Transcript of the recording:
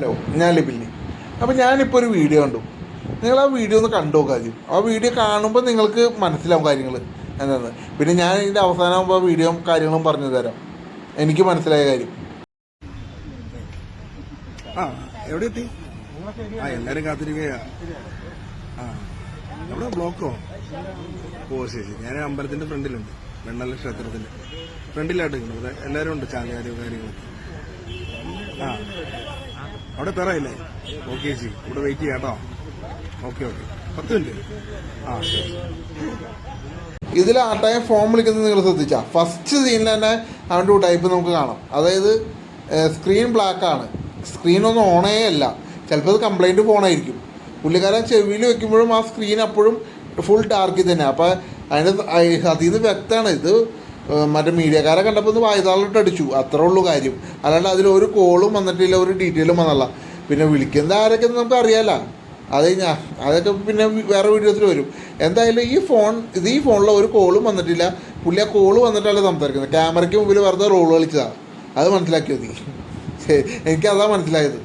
Hello, ഞാൻ ലിബില്ലി. അപ്പോൾ ഞാനിപ്പോൾ ഒരു വീഡിയോ കണ്ടു. നിങ്ങൾ ആ വീഡിയോ ഒന്ന് കണ്ടു നോക്കുക ആദ്യം. ആ വീഡിയോ കാണുമ്പോൾ നിങ്ങൾക്ക് മനസ്സിലാവും കാര്യങ്ങൾ എന്താണെന്ന്. പിന്നെ ഞാൻ ഇതിൻ്റെ അവസാനമാകുമ്പോൾ വീഡിയോയും കാര്യങ്ങളും പറഞ്ഞു തരാം, എനിക്ക് മനസ്സിലായ കാര്യം. എവിടെ എത്തി? എല്ലാരും കാത്തിരിക്കുകയാ. എവിടെ ബ്ലോക്കോ? ഓ ശരി. ഞാൻ അമ്പലത്തിന്റെ ഫ്രണ്ടിലുണ്ട്, വെണ്ണല ക്ഷേത്രത്തിന്റെ ഫ്രണ്ടിലായിട്ട് നിൽക്കുന്നത്. എല്ലാരും ഉണ്ട്, ചാലയാരും കാര്യങ്ങളൊക്കെ. അവിടെ തറയില്ലേ? ഓക്കെ ചേച്ചി, ഇവിടെ വെയിറ്റ് ചെയ്യാം കേട്ടോ. Okay 10 minute. ശരി. ഇതിൽ ആ ടൈം ഫോൺ വിളിക്കുന്നത് നിങ്ങൾ ശ്രദ്ധിച്ചാൽ ഫസ്റ്റ് സീനിൽ തന്നെ അവൻ്റെ ടൈപ്പ് നമുക്ക് കാണാം. അതായത് സ്ക്രീൻ ബ്ലാക്കാണ്, സ്ക്രീനൊന്നും ഓണേ അല്ല. ചിലപ്പോൾ അത് കംപ്ലൈൻറ്റ് ഫോണായിരിക്കും. പുള്ളിക്കാരൻ ചെവിയിൽ വെക്കുമ്പോഴും ആ സ്ക്രീൻ അപ്പോഴും ഫുൾ ഡാർക്കിൽ തന്നെ. അപ്പോൾ അതിൽ നിന്ന് വ്യക്തമാണ് ഇത് മറ്റേ മീഡിയക്കാരെ കണ്ടപ്പോൾ ഒന്ന് വായുതാളിട്ട് അടിച്ചു, അത്രേ ഉള്ളൂ കാര്യം. അല്ലാണ്ട് അതിലൊരു കോളും വന്നിട്ടില്ല, ഒരു ഡീറ്റെയിലും വന്നല്ല. പിന്നെ വിളിക്കുന്നത് ആരൊക്കെ നമുക്ക് അറിയാമല്ലോ, അതൊക്കെ പിന്നെ വേറെ വീഡിയോസിൽ വരും. എന്തായാലും ഈ ഫോണിൽ ഒരു കോളും വന്നിട്ടില്ല. പുള്ളി ആ കോള് വന്നിട്ടല്ല സംസാരിക്കുന്നത്, ക്യാമറയ്ക്ക് മുമ്പിൽ വെറുതെ റോൾ കളിച്ചതാണ്. അത് മനസ്സിലാക്കിയത് എനിക്കതാ മനസ്സിലായത്.